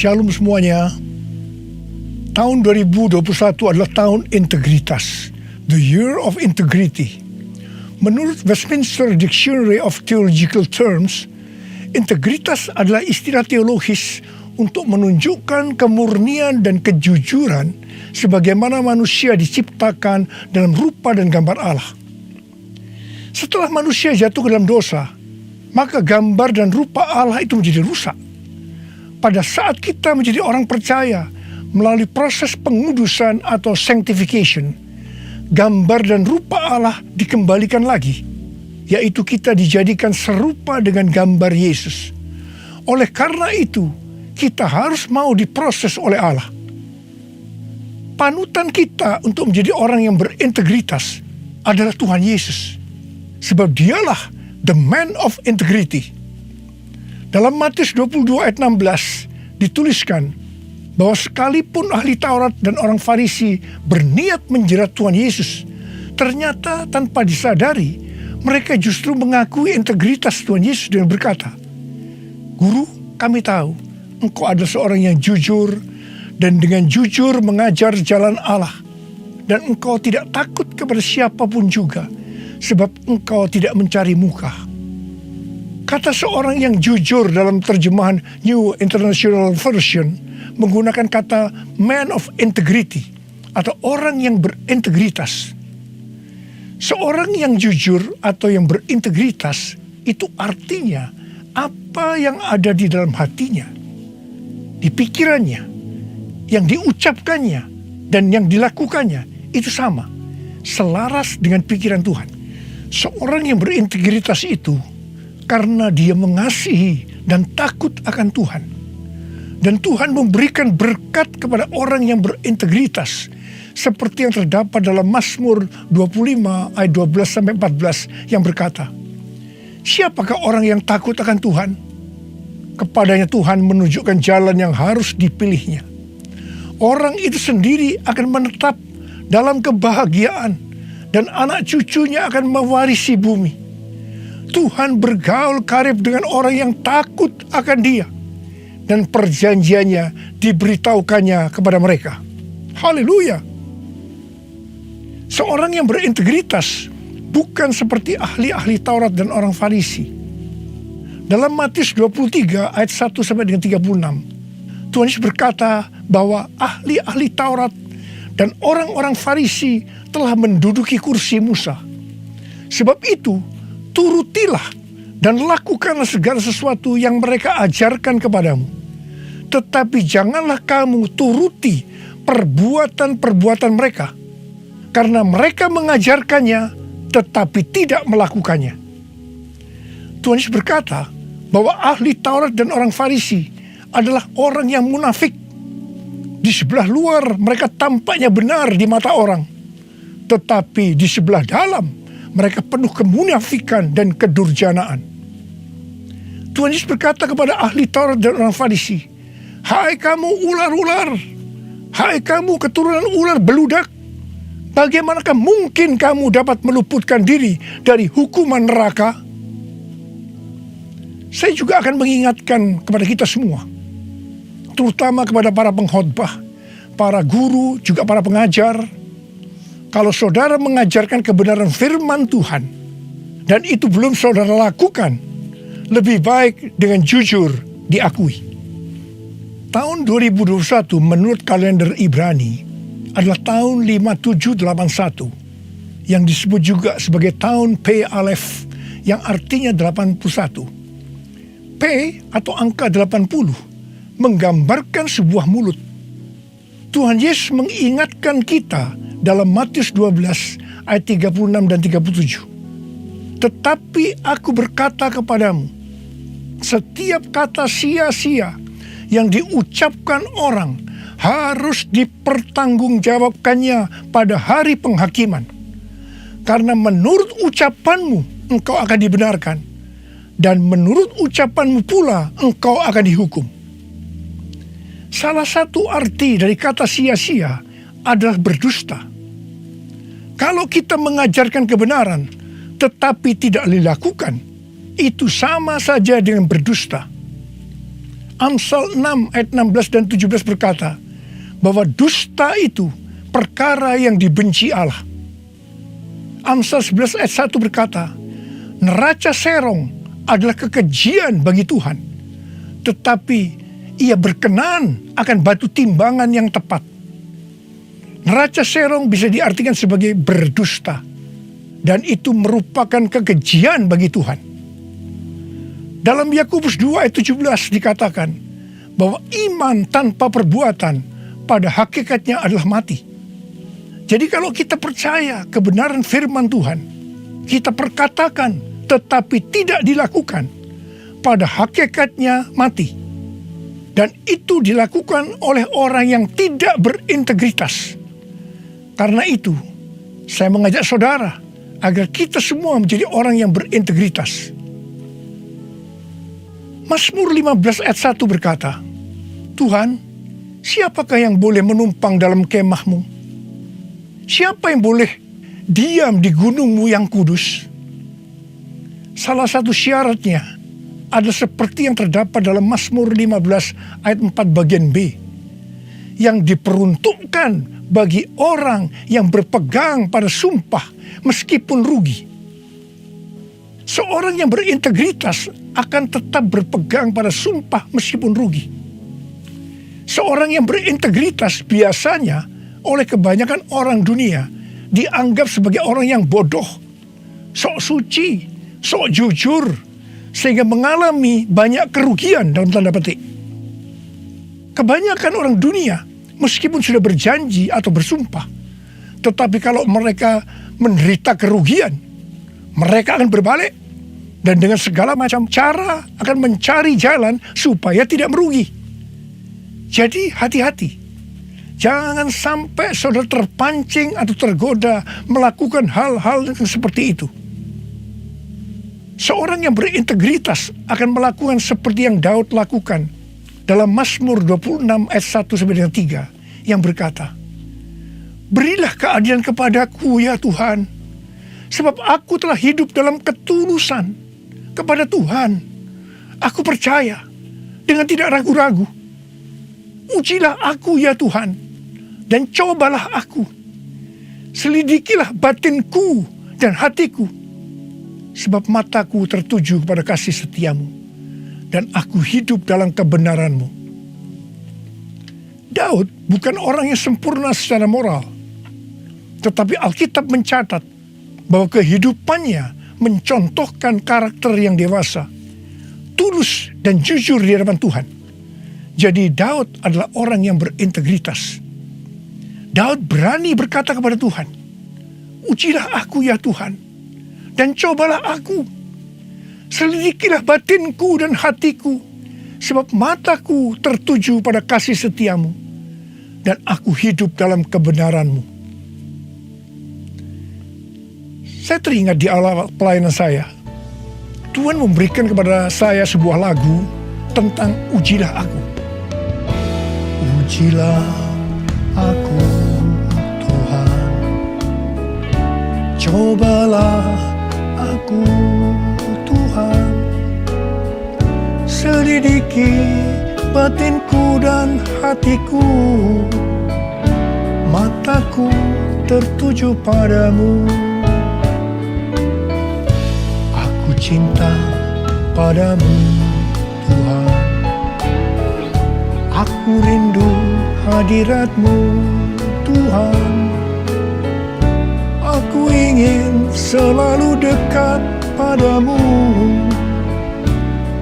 Shalom semuanya. Tahun 2021 adalah tahun integritas, the year of integrity. Menurut Westminster Dictionary of Theological Terms, integritas adalah istilah teologis untuk menunjukkan kemurnian dan kejujuran sebagaimana manusia diciptakan dalam rupa dan gambar Allah. Setelah manusia jatuh ke dalam dosa, maka gambar dan rupa Allah itu menjadi rusak. Pada saat kita menjadi orang percaya melalui proses pengudusan atau sanctification, gambar dan rupa Allah dikembalikan lagi, yaitu kita dijadikan serupa dengan gambar Yesus. Oleh karena itu, kita harus mau diproses oleh Allah. Panutan kita untuk menjadi orang yang berintegritas adalah Tuhan Yesus, sebab dialah the man of integrity. Dalam Matius 22 ayat 16 dituliskan bahwa sekalipun ahli Taurat dan orang Farisi berniat menjerat Tuhan Yesus, ternyata tanpa disadari mereka justru mengakui integritas Tuhan Yesus dengan berkata, "Guru, kami tahu Engkau adalah seorang yang jujur dan dengan jujur mengajar jalan Allah, dan Engkau tidak takut kepada siapapun juga, sebab Engkau tidak mencari muka." Kata seorang yang jujur dalam terjemahan New International Version menggunakan kata man of integrity atau orang yang berintegritas. Seorang yang jujur atau yang berintegritas itu artinya apa yang ada di dalam hatinya, di pikirannya, yang diucapkannya dan yang dilakukannya itu sama, selaras dengan pikiran Tuhan. Seorang yang berintegritas itu karena dia mengasihi dan takut akan Tuhan. Dan Tuhan memberikan berkat kepada orang yang berintegritas, seperti yang terdapat dalam Mazmur 25 ayat 12-14 yang berkata, "Siapakah orang yang takut akan Tuhan? Kepadanya Tuhan menunjukkan jalan yang harus dipilihnya. Orang itu sendiri akan menetap dalam kebahagiaan, dan anak cucunya akan mewarisi bumi. Tuhan bergaul karib dengan orang yang takut akan Dia, dan perjanjiannya diberitahukannya kepada mereka." Haleluya! Seorang yang berintegritas bukan seperti ahli-ahli Taurat dan orang Farisi. Dalam Matius 23 ayat 1 sampai dengan 36, Tuhan Yesus berkata bahwa ahli-ahli Taurat dan orang-orang Farisi telah menduduki kursi Musa. Sebab itu, turutilah dan lakukanlah segala sesuatu yang mereka ajarkan kepadamu. Tetapi janganlah kamu turuti perbuatan-perbuatan mereka, karena mereka mengajarkannya tetapi tidak melakukannya. Tuhan Yesus berkata bahwa ahli Taurat dan orang Farisi adalah orang yang munafik. Di sebelah luar mereka tampaknya benar di mata orang, tetapi di sebelah dalam mereka penuh kemunafikan dan kedurjanaan. Tuhan Yesus berkata kepada ahli Taurat dan orang Farisi, "Hai kamu ular-ular, hai kamu keturunan ular beludak, bagaimanakah mungkin kamu dapat meluputkan diri dari hukuman neraka?" Saya juga akan mengingatkan kepada kita semua, terutama kepada para pengkhotbah, para guru, juga para pengajar. Kalau saudara mengajarkan kebenaran firman Tuhan dan itu belum saudara lakukan, lebih baik dengan jujur diakui. Tahun 2021 menurut kalender Ibrani adalah tahun 5781 yang disebut juga sebagai tahun P Aleph, yang artinya 81. P atau angka 80 menggambarkan sebuah mulut. Tuhan Yesus mengingatkan kita dalam Matius 12 ayat 36 dan 37. "Tetapi aku berkata kepadamu, setiap kata sia-sia yang diucapkan orang harus dipertanggungjawabkannya pada hari penghakiman. Karena menurut ucapanmu engkau akan dibenarkan, dan menurut ucapanmu pula engkau akan dihukum." Salah satu arti dari kata sia-sia adalah berdusta. Kalau kita mengajarkan kebenaran tetapi tidak dilakukan, itu sama saja dengan berdusta. Amsal 6 ayat 16 dan 17 berkata bahwa dusta itu perkara yang dibenci Allah. Amsal 11 ayat 1 berkata, neraca serong adalah kekejian bagi Tuhan, tetapi ia berkenan akan batu timbangan yang tepat. Neraca serong bisa diartikan sebagai berdusta, dan itu merupakan kekejian bagi Tuhan. Dalam Yakobus 2 ayat 17 dikatakan bahwa iman tanpa perbuatan pada hakikatnya adalah mati. Jadi kalau kita percaya kebenaran firman Tuhan, kita perkatakan tetapi tidak dilakukan, pada hakikatnya mati. Dan itu dilakukan oleh orang yang tidak berintegritas. Karena itu, saya mengajak saudara agar kita semua menjadi orang yang berintegritas. Mazmur 15 ayat 1 berkata, Tuhan, siapakah yang boleh menumpang dalam kemahmu? Siapa yang boleh diam di gunungmu yang kudus? Salah satu syaratnya adalah seperti yang terdapat dalam Mazmur 15 ayat 4 bagian B, yang diperuntukkan bagi orang yang berpegang pada sumpah meskipun rugi. Seorang yang berintegritas akan tetap berpegang pada sumpah meskipun rugi. Seorang yang berintegritas biasanya oleh kebanyakan orang dunia dianggap sebagai orang yang bodoh, sok suci, sok jujur, sehingga mengalami banyak kerugian dalam tanda petik. Kebanyakan orang dunia meskipun sudah berjanji atau bersumpah, tetapi kalau mereka menderita kerugian, mereka akan berbalik dan dengan segala macam cara akan mencari jalan supaya tidak merugi. Jadi hati-hati. Jangan sampai saudara terpancing atau tergoda melakukan hal-hal yang seperti itu. Seorang yang berintegritas akan melakukan seperti yang Daud lakukan dalam Mazmur 26 ayat 1 sampai dengan 3 yang berkata, berilah keadilan kepadaku ya Tuhan, sebab aku telah hidup dalam ketulusan kepada Tuhan. Aku percaya dengan tidak ragu-ragu. Ujilah aku ya Tuhan, dan cobalah aku. Selidikilah batinku dan hatiku, sebab mataku tertuju kepada kasih setiamu, dan aku hidup dalam kebenaranmu. Daud bukan orang yang sempurna secara moral, tetapi Alkitab mencatat bahwa kehidupannya mencontohkan karakter yang dewasa, tulus dan jujur di hadapan Tuhan. Jadi Daud adalah orang yang berintegritas. Daud berani berkata kepada Tuhan, ujilah aku ya Tuhan, dan cobalah aku. Selidikilah batinku dan hatiku, sebab mataku tertuju pada kasih setiamu, dan aku hidup dalam kebenaranmu. Saya teringat di awal pelayanan saya, Tuhan memberikan kepada saya sebuah lagu tentang ujilah aku. Ujilah aku Tuhan, cobalah aku Tuhan, selidiki batinku dan hatiku, mataku tertuju padamu. Aku cinta padamu Tuhan, aku rindu hadiratmu Tuhan, aku ingin selalu dekat padamu,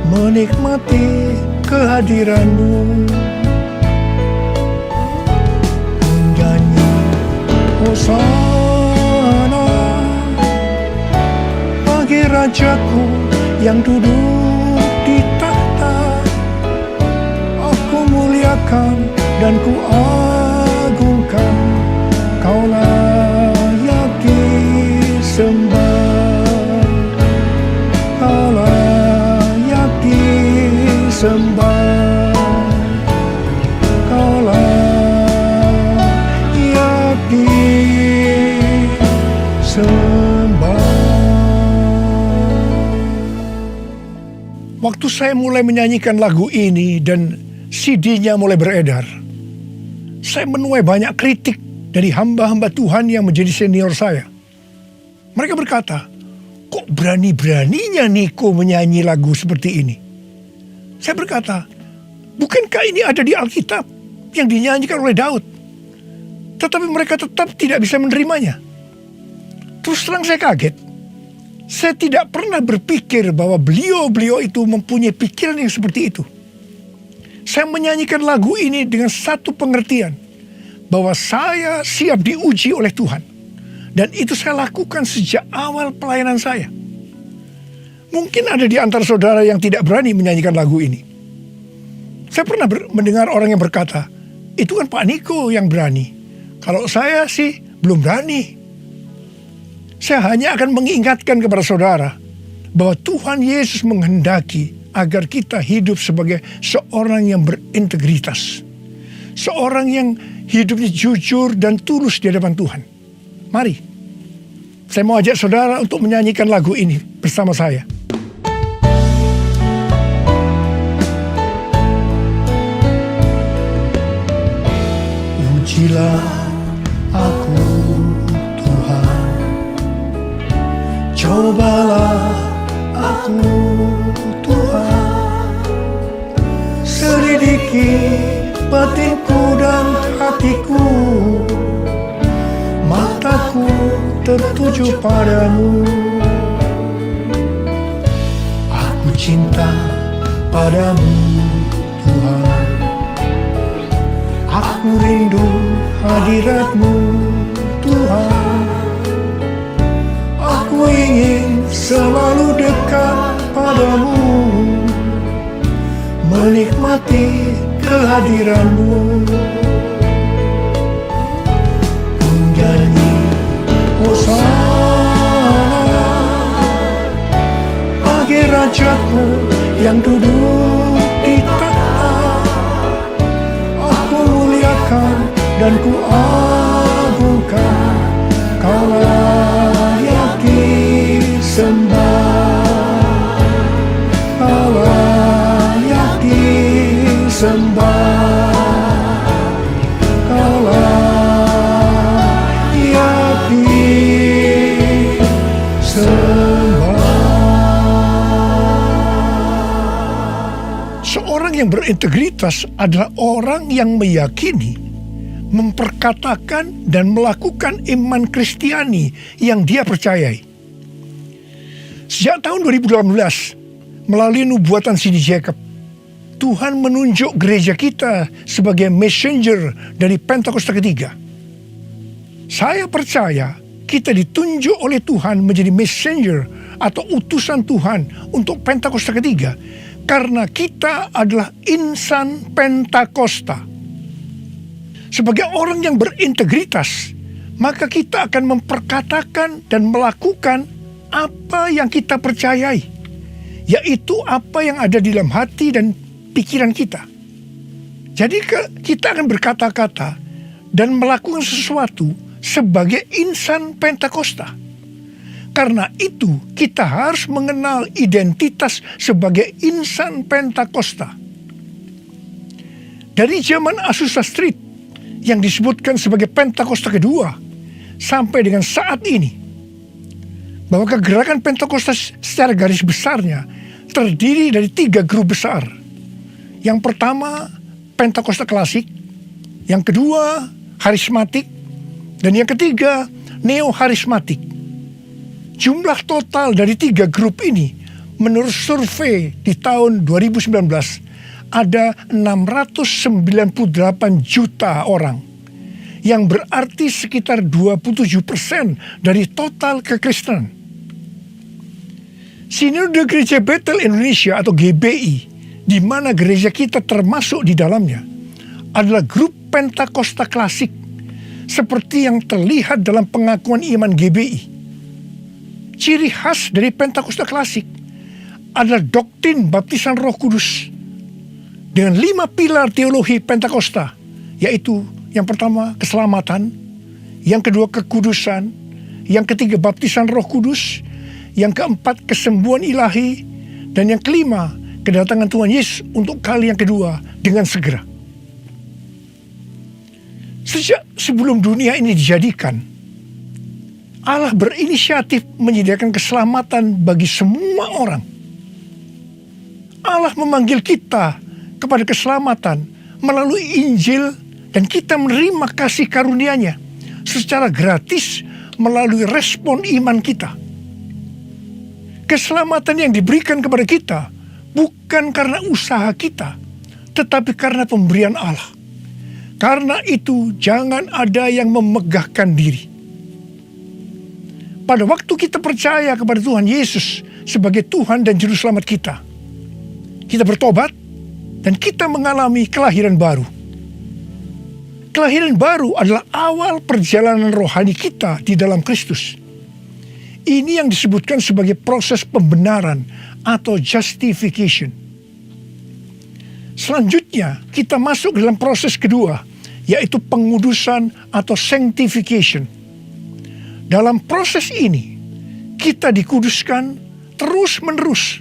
menikmati kehadiranmu. Menyanyi Hosana bagi Rajaku yang duduk di tahta. Aku muliakan dan ku agungkan, Kau layak disembah, Kau layak disembah, Kau layak disembah. waktu saya mulai menyanyikan lagu ini dan CD-nya mulai beredar, saya menuai banyak kritik dari hamba-hamba Tuhan yang menjadi senior saya. Mereka berkata, kok berani-beraninya Niko menyanyi lagu seperti ini? Saya berkata, bukankah ini ada di Alkitab yang dinyanyikan oleh Daud? Tetapi mereka tetap tidak bisa menerimanya. Terus terang saya kaget. Saya tidak pernah berpikir bahwa beliau-beliau itu mempunyai pikiran yang seperti itu. Saya menyanyikan lagu ini dengan satu pengertian, bahwa saya siap diuji oleh Tuhan. Dan itu saya lakukan sejak awal pelayanan saya. Mungkin ada di antara saudara yang tidak berani menyanyikan lagu ini. Saya pernah mendengar orang yang berkata, itu kan Pak Niko yang berani. Kalau saya sih belum berani. Saya hanya akan mengingatkan kepada saudara bahwa Tuhan Yesus menghendaki agar kita hidup sebagai seorang yang berintegritas. Seorang yang hidupnya jujur dan tulus di hadapan Tuhan. Mari, saya mau ajak saudara untuk menyanyikan lagu ini bersama saya. Ujilah aku, Tuhan, cobalah aku, Tuhan, selidiki batinku dan hatiku, mataku tertuju padamu. Aku cinta padamu, Tuhan, aku rindu hadirat-Mu, Tuhan. Aku ingin selalu dekat padamu, menikmati kehadiran-Mu. Menyanyi Hosana bagi Rajaku yang duduk di tahta. Aku muliakan dan ku agungkan, Kau layak disembah, Kau layak disembah, Kau layak disembah. Seorang yang berintegritas adalah orang yang meyakini, memperkatakan dan melakukan iman Kristiani yang dia percayai. Sejak tahun 2018, melalui nubuatan Cindy Jacob, Tuhan menunjuk gereja kita sebagai messenger dari Pentakosta ketiga. Saya percaya kita ditunjuk oleh Tuhan menjadi messenger atau utusan Tuhan untuk Pentakosta ketiga karena kita adalah insan Pentakosta. Sebagai orang yang berintegritas, maka kita akan memperkatakan dan melakukan apa yang kita percayai, yaitu apa yang ada di dalam hati dan pikiran kita. Jadi kita akan berkata-kata dan melakukan sesuatu sebagai insan Pentakosta. Karena itu kita harus mengenal identitas sebagai insan Pentakosta. Dari zaman Azusa Street yang disebutkan sebagai Pentakosta kedua sampai dengan saat ini, bahwa kegerakan Pentakosta secara garis besarnya terdiri dari 3 grup besar. Yang pertama Pentakosta klasik, yang kedua harismatik, dan yang ketiga neo-harismatik. Jumlah total dari 3 grup ini menurut survei di tahun 2019 ada 698 juta orang, yang berarti sekitar 27% dari total kekristenan. Sinode Gereja Betel Indonesia atau GBI, di mana gereja kita termasuk di dalamnya, adalah grup Pentakosta klasik, seperti yang terlihat dalam pengakuan iman GBI. Ciri khas dari Pentakosta klasik adalah doktrin baptisan Roh Kudus dengan 5 pilar teologi Pentakosta, yaitu yang pertama keselamatan, yang kedua kekudusan, yang ketiga baptisan Roh Kudus, yang keempat kesembuhan ilahi, dan yang kelima kedatangan Tuhan Yesus untuk kali yang kedua dengan segera. Sejak sebelum dunia ini dijadikan, Allah berinisiatif menyediakan keselamatan bagi semua orang. Allah memanggil kita kepada keselamatan melalui Injil, dan kita menerima kasih karunia-Nya secara gratis melalui respon iman kita. Keselamatan yang diberikan kepada kita bukan karena usaha kita, tetapi karena pemberian Allah. Karena itu jangan ada yang memegahkan diri. Pada waktu kita percaya kepada Tuhan Yesus sebagai Tuhan dan Juru Selamat kita bertobat dan kita mengalami kelahiran baru. Kelahiran baru adalah awal perjalanan rohani kita di dalam Kristus. Ini yang disebutkan sebagai proses pembenaran atau justification. Selanjutnya kita masuk dalam proses kedua, yaitu pengudusan atau sanctification. Dalam proses ini kita dikuduskan terus-menerus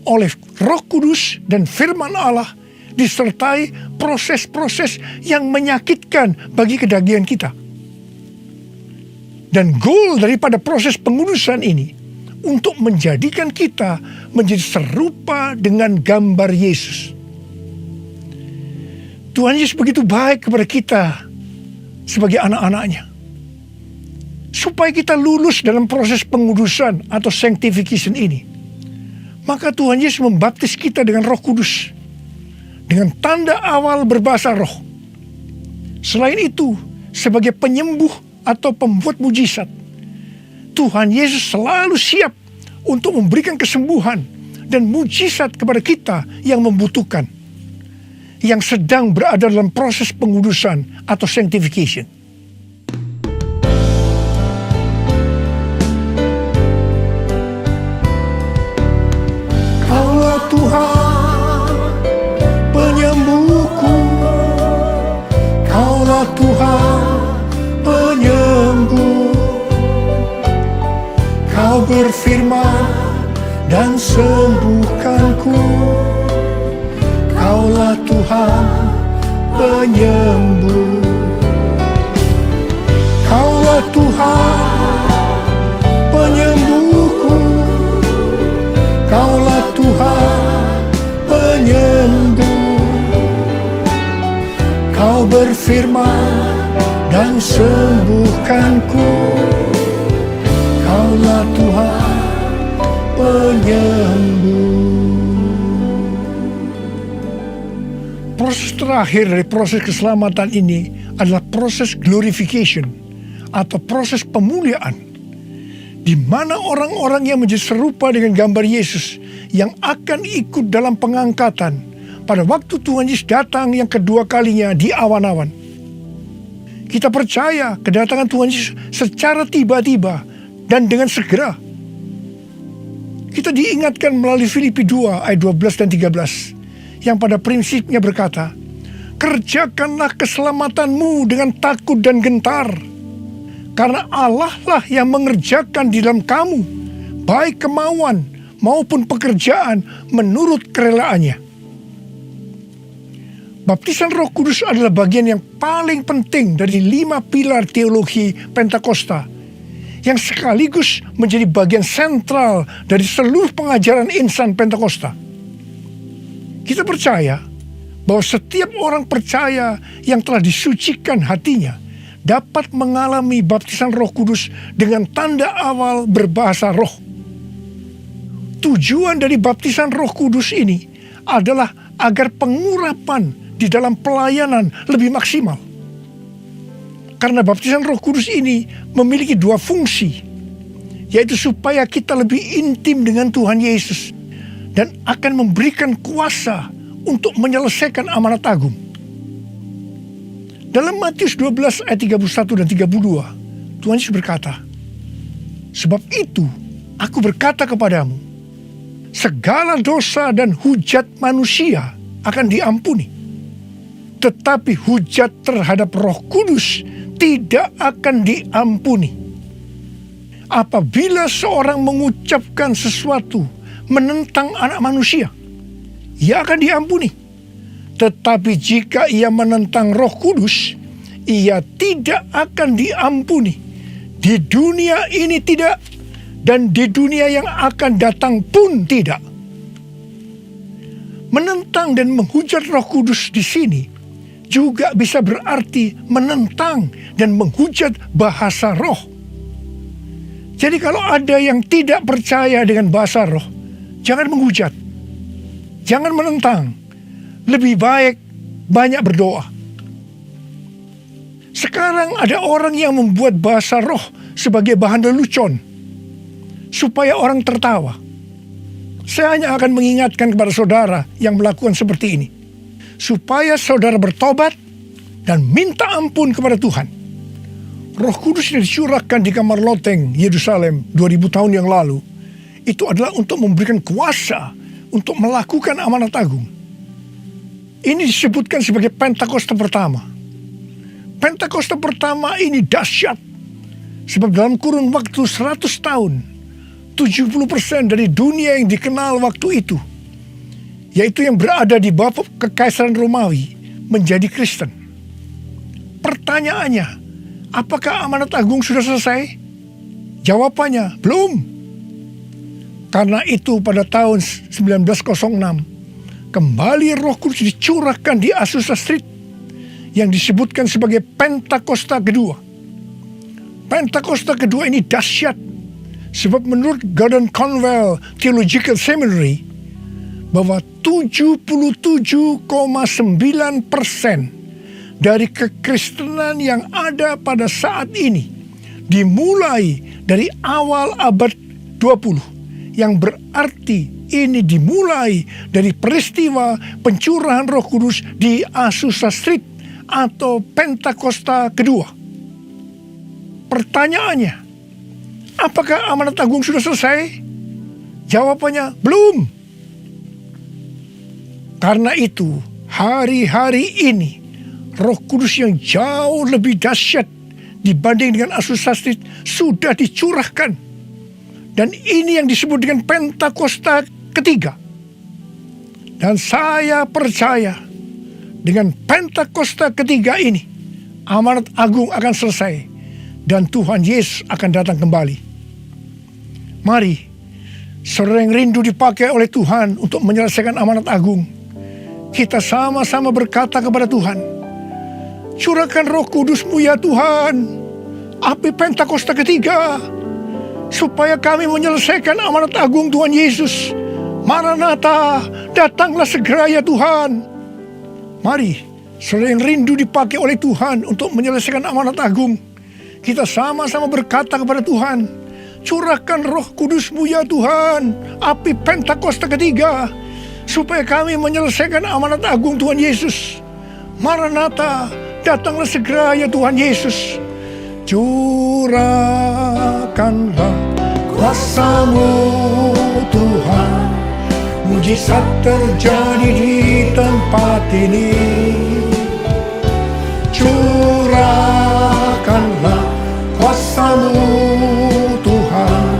oleh Roh Kudus dan firman Allah, disertai proses-proses yang menyakitkan bagi kedagingan kita. Dan goal daripada proses pengudusan ini untuk menjadikan kita menjadi serupa dengan gambar Yesus. Tuhan Yesus begitu baik kepada kita sebagai anak-anaknya, supaya kita lulus dalam proses pengudusan atau sanctification ini. Maka Tuhan Yesus membaptis kita dengan Roh Kudus, dengan tanda awal berbahasa roh. Selain itu, sebagai penyembuh atau pembuat mujizat, Tuhan Yesus selalu siap untuk memberikan kesembuhan dan mujizat kepada kita yang membutuhkan, yang sedang berada dalam proses pengudusan atau sanctification. Kaulah Tuhan penyembuhku, Kaulah Tuhan penyembuh. Kau berfirman dan sembuhkanku. Kaulah Tuhan penyembuh. Kaulah Tuhan penyembuhku. Kaulah Tuhan penyembuh. Kau berfirman dan sembuhkanku. Kaulah Tuhan penyembuh. Proses terakhir dari proses keselamatan ini adalah proses glorification atau proses pemuliaan, di mana orang-orang yang menjadi serupa dengan gambar Yesus yang akan ikut dalam pengangkatan pada waktu Tuhan Yesus datang yang kedua kalinya di awan-awan. Kita percaya kedatangan Tuhan Yesus secara tiba-tiba dan dengan segera. Kita diingatkan melalui Filipi 2 ayat 12 dan 13 yang pada prinsipnya berkata, kerjakanlah keselamatanmu dengan takut dan gentar, karena Allah lah yang mengerjakan di dalam kamu baik kemauan maupun pekerjaan menurut kerelaannya. Baptisan Roh Kudus adalah bagian yang paling penting dari 5 pilar teologi Pentakosta, yang sekaligus menjadi bagian sentral dari seluruh pengajaran insan Pentakosta. Kita percaya bahwa setiap orang percaya yang telah disucikan hatinya dapat mengalami baptisan Roh Kudus dengan tanda awal berbahasa roh. Tujuan dari baptisan Roh Kudus ini adalah agar pengurapan di dalam pelayanan lebih maksimal. Karena baptisan Roh Kudus ini memiliki 2 fungsi, yaitu supaya kita lebih intim dengan Tuhan Yesus dan akan memberikan kuasa untuk menyelesaikan amanat agung. Dalam Matius 12 ayat 31 dan 32, Tuhan Yesus berkata, sebab itu aku berkata kepadamu, segala dosa dan hujat manusia akan diampuni, tetapi hujat terhadap Roh Kudus tidak akan diampuni. Apabila seorang mengucapkan sesuatu menentang anak manusia, ia akan diampuni. Tetapi jika ia menentang Roh Kudus, ia tidak akan diampuni. Di dunia ini tidak, dan di dunia yang akan datang pun tidak. Menentang dan menghujat Roh Kudus di sini juga bisa berarti menentang dan menghujat bahasa roh. Jadi kalau ada yang tidak percaya dengan bahasa roh, jangan menghujat, jangan menentang. Lebih baik banyak berdoa. Sekarang ada orang yang membuat bahasa roh sebagai bahan lelucon supaya orang tertawa. Saya hanya akan mengingatkan kepada saudara yang melakukan seperti ini, supaya saudara bertobat dan minta ampun kepada Tuhan. Roh Kudus yang dicurahkan di kamar loteng Yerusalem 2000 tahun yang lalu, itu adalah untuk memberikan kuasa untuk melakukan amanat agung. Ini disebutkan sebagai Pentakosta pertama. Pentakosta pertama ini dahsyat, sebab dalam kurun waktu 100 tahun, 70% dari dunia yang dikenal waktu itu, yaitu yang berada di bawah kekaisaran Romawi, menjadi Kristen. Pertanyaannya, apakah amanat agung sudah selesai? Jawabannya, belum. Karena itu pada tahun 1906, kembali Roh Kudus dicurahkan di Azusa Street, yang disebutkan sebagai Pentakosta kedua. Pentakosta kedua ini dahsyat, sebab menurut Gordon Conwell Theological Seminary, bahwa 77,9% dari kekristenan yang ada pada saat ini dimulai dari awal abad 20, yang berarti ini dimulai dari peristiwa pencurahan Roh Kudus di Azusa Street atau Pentakosta kedua. Pertanyaannya, apakah amanat agung sudah selesai? Jawabannya, belum. Karena itu, hari-hari ini, Roh Kudus yang jauh lebih dahsyat dibanding dengan Azusa Street sudah dicurahkan. Dan ini yang disebut dengan Pentakosta ketiga. Dan saya percaya, dengan Pentakosta ketiga ini, amanat agung akan selesai dan Tuhan Yesus akan datang kembali. Mari, saudara yang rindu dipakai oleh Tuhan untuk menyelesaikan amanat agung, kita sama-sama berkata kepada Tuhan, curahkan Roh Kudus-Mu ya Tuhan, api Pentakosta ketiga, supaya kami menyelesaikan amanat agung Tuhan Yesus. Maranatha, datanglah segera ya Tuhan. Mari, saudara yang rindu dipakai oleh Tuhan untuk menyelesaikan amanat agung, kita sama-sama berkata kepada Tuhan, curahkan Roh Kudus-Mu ya Tuhan, api Pentakosta ketiga, supaya kami menyelesaikan amanat agung Tuhan Yesus. Maranatha, datanglah segera ya Tuhan Yesus. Curahkanlah kuasa-Mu Tuhan, mujizat terjadi di tempat ini. Curahkanlah kuasa-Mu Tuhan,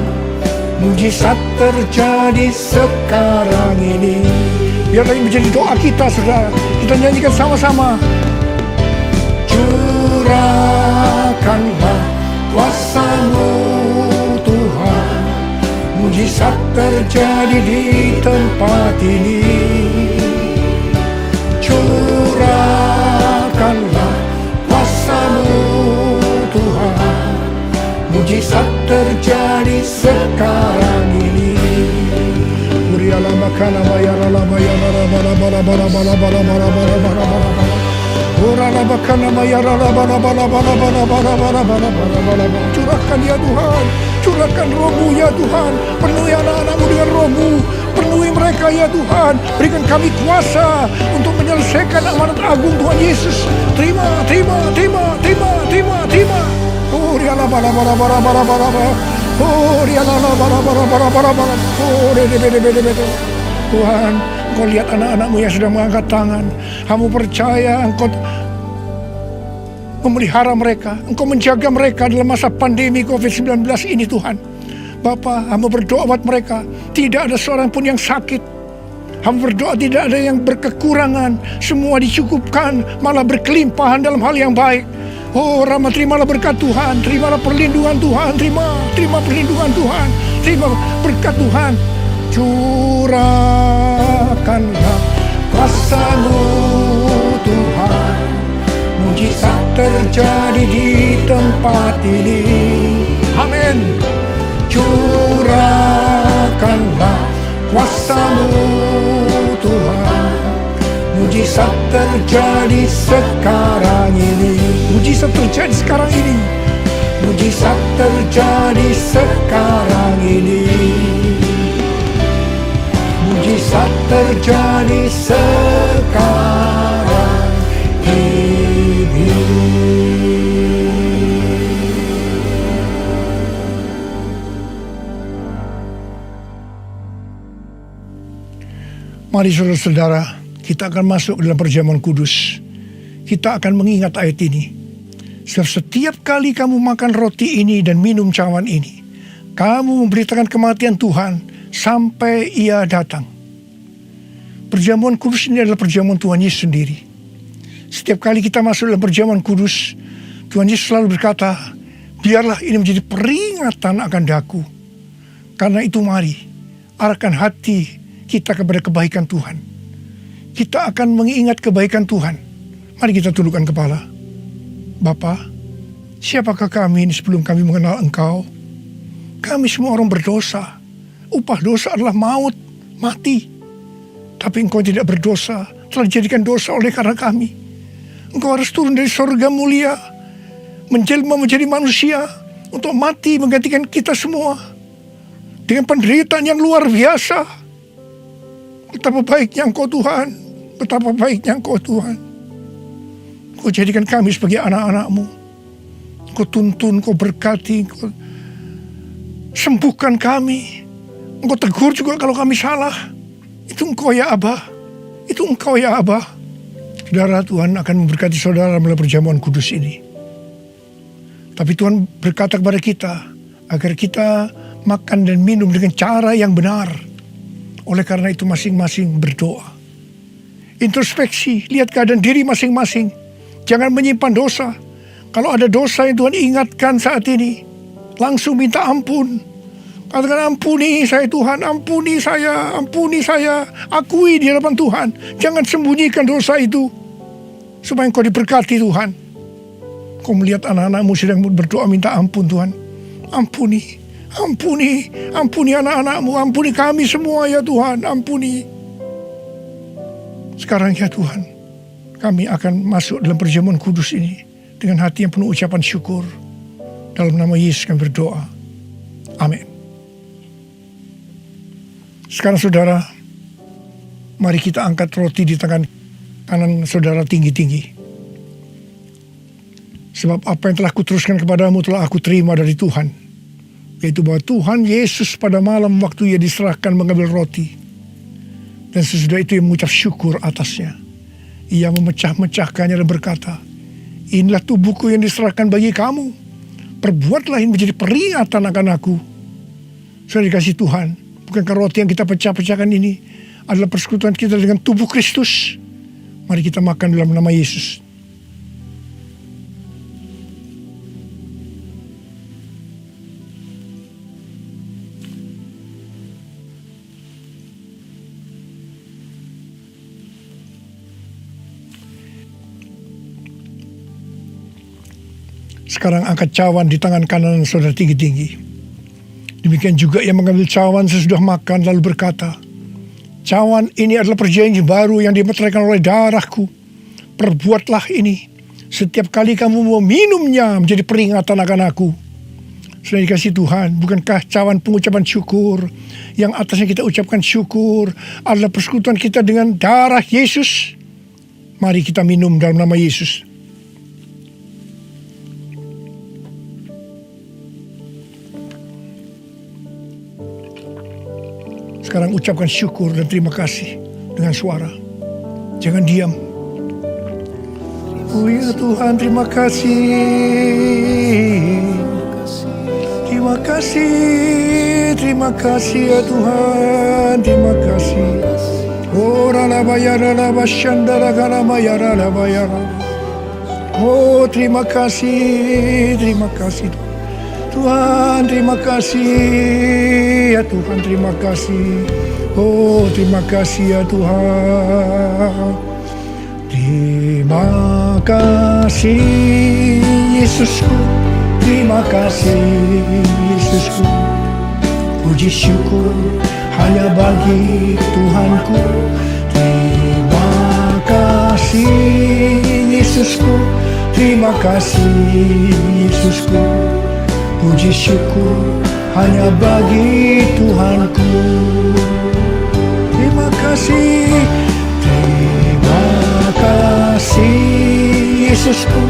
mujizat terjadi sekarang ini. Biarlah ini menjadi doa kita, saudara. Kita nyanyikan sama-sama. Curahkanlah kuasa-Mu Tuhan, mujizat terjadi di tempat ini. Curahkanlah kuasa-Mu Tuhan, mujizat terjadi sekarang ini. Murialah makana mayara mayara bara bara bara bara bara bara bara bara bara. Urala bakana mayara bara bara bara bara bara bara bara bara. Curahkan ya Tuhan, curahkan Roh-Mu ya Tuhan, penuhi anak-anak-Mu dengan Roh-Mu, penuhi mereka ya Tuhan, berikan kami kuasa untuk menyelesaikan amanat agung Tuhan Yesus. Terima, terima, terima, terima, terima, terima. Oh, riala bara bara bara bara bara bara. Oh, riala bara bara bara bara bara. Oh, de. Tuhan, Engkau lihat anak-anak-Mu yang sudah mengangkat tangan. Kamu percaya Engkau memelihara mereka, Engkau menjaga mereka dalam masa pandemi COVID-19 ini Tuhan. Bapa, hamba berdoa buat mereka, tidak ada seorang pun yang sakit. Hamba berdoa tidak ada yang berkekurangan, semua dicukupkan, malah berkelimpahan dalam hal yang baik. Oh Rama, terimalah berkat Tuhan, terimalah perlindungan Tuhan, terima perlindungan Tuhan, terima berkat Tuhan. Curahkanlah kuasa-Mu Tuhan, mujizat terjadi di tempat ini. Amin. Curahkanlah kuasa-Mu Tuhan, mujizat terjadi sekarang ini. Mujizat terjadi sekarang ini. Mujizat terjadi sekarang ini. Mujizat terjadi sekarang ini. Mari saudara-saudara, kita akan masuk dalam perjamuan kudus. Kita akan mengingat ayat ini. Sebab setiap kali kamu makan roti ini dan minum cawan ini, kamu memberitakan kematian Tuhan sampai Ia datang. Perjamuan kudus ini adalah perjamuan Tuhan Yesus sendiri. Setiap kali kita masuk dalam perjamuan kudus, Tuhan Yesus selalu berkata, biarlah ini menjadi peringatan akan daku. Karena itu mari, arahkan hati kita kepada kebaikan Tuhan. Kita akan mengingat kebaikan Tuhan. Mari kita tundukkan kepala. Bapa, siapakah kami ini sebelum kami mengenal Engkau? Kami semua orang berdosa. Upah dosa adalah maut, mati. Tapi Engkau tidak berdosa, telah dijadikan dosa oleh karena kami. Engkau harus turun dari surga mulia, menjelma menjadi manusia, untuk mati menggantikan kita semua. Dengan penderitaan yang luar biasa. Betapa baiknya Engkau Tuhan, betapa baiknya Engkau Tuhan. Engkau jadikan kami sebagai anak-anak-Mu. Engkau tuntun, Engkau berkati, Engkau sembuhkan kami. Engkau tegur juga kalau kami salah. Itu Engkau ya Abah, itu Engkau ya Abah. Saudara, Tuhan akan memberkati saudara melalui perjamuan kudus ini. Tapi Tuhan berkata kepada kita, agar kita makan dan minum dengan cara yang benar. Oleh karena itu masing-masing berdoa. Introspeksi, lihat keadaan diri masing-masing. Jangan menyimpan dosa. Kalau ada dosa yang Tuhan ingatkan saat ini, langsung minta ampun. Katakan, ampuni saya Tuhan, ampuni saya. Akui di hadapan Tuhan. Jangan sembunyikan dosa itu. Supaya engkau diberkati Tuhan. Kau melihat anak-anakmu sedang berdoa minta ampun Tuhan. Ampuni anak-anakmu, ampuni kami semua ya Tuhan, ampuni. Sekarang ya Tuhan, kami akan masuk dalam perjamuan kudus ini dengan hati yang penuh ucapan syukur. Dalam nama Yesus kami berdoa. Amin. Sekarang saudara, mari kita angkat roti di tangan kanan saudara tinggi-tinggi. Sebab apa yang telah kuteruskan kepadamu telah aku terima dari Tuhan. Yaitu bahwa Tuhan Yesus pada malam waktu Ia diserahkan mengambil roti. Dan sesudah itu Ia mengucap syukur atasnya. Ia memecah-mecahkannya dan berkata, inilah tubuhku yang diserahkan bagi kamu. Perbuatlah ini menjadi peringatan akan aku. Sudah dikasih Tuhan. Bukankah roti yang kita pecah-pecahkan ini adalah persekutuan kita dengan tubuh Kristus? Mari kita makan dalam nama Yesus. Sekarang angkat cawan di tangan kanan saudara tinggi-tinggi. Demikian juga ia mengambil cawan sesudah makan lalu berkata, cawan ini adalah perjanjian baru yang dimeteraikan oleh darahku. Perbuatlah ini setiap kali kamu meminumnya menjadi peringatan akan aku. Sudah dikasih Tuhan, bukankah cawan pengucapan syukur yang atasnya kita ucapkan syukur adalah persekutuan kita dengan darah Yesus? Mari kita minum dalam nama Yesus. Sekarang ucapkan syukur dan terima kasih dengan suara. Jangan diam. Oh ya Tuhan, terima kasih. Terima kasih ya Tuhan. Terima kasih. Ora la bayara la bashandara gala bayara la bayara. Oh, terima kasih Tuhan, terima kasih ya Tuhan, terima kasih. Oh, terima kasih ya Tuhan. Terima kasih Yesusku, terima kasih Yesusku. Puji syukur hanya bagi Tuhanku. Terima kasih Yesusku, terima kasih Yesusku. Puji syukur hanya bagi Tuhanku. Terima kasih Yesusku,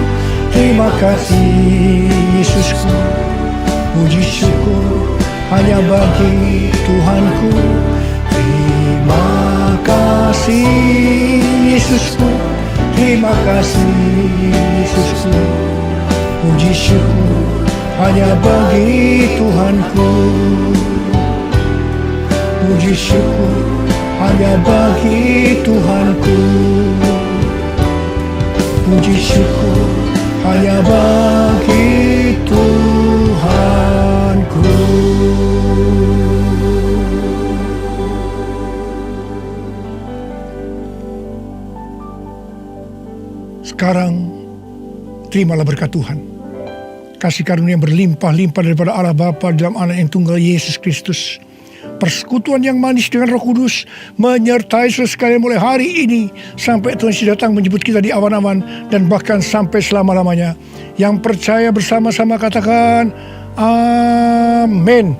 terima kasih Yesusku. Puji syukur hanya bagi Tuhanku. Terima kasih Yesusku, terima kasih Yesusku. Puji syukur hanya bagi Tuhanku. Puji syukur hanya bagi Tuhanku. Puji syukur hanya bagi Tuhanku. Sekarang terimalah berkat Tuhan. Kasih karunia yang berlimpah-limpah daripada Allah Bapa dalam Anak yang tunggal Yesus Kristus. Persekutuan yang manis dengan Roh Kudus menyertai saudara sekalian mulai hari ini sampai Tuhan Yesus datang menjemput kita di awan-awan dan bahkan sampai selama-lamanya. Yang percaya bersama-sama katakan amin.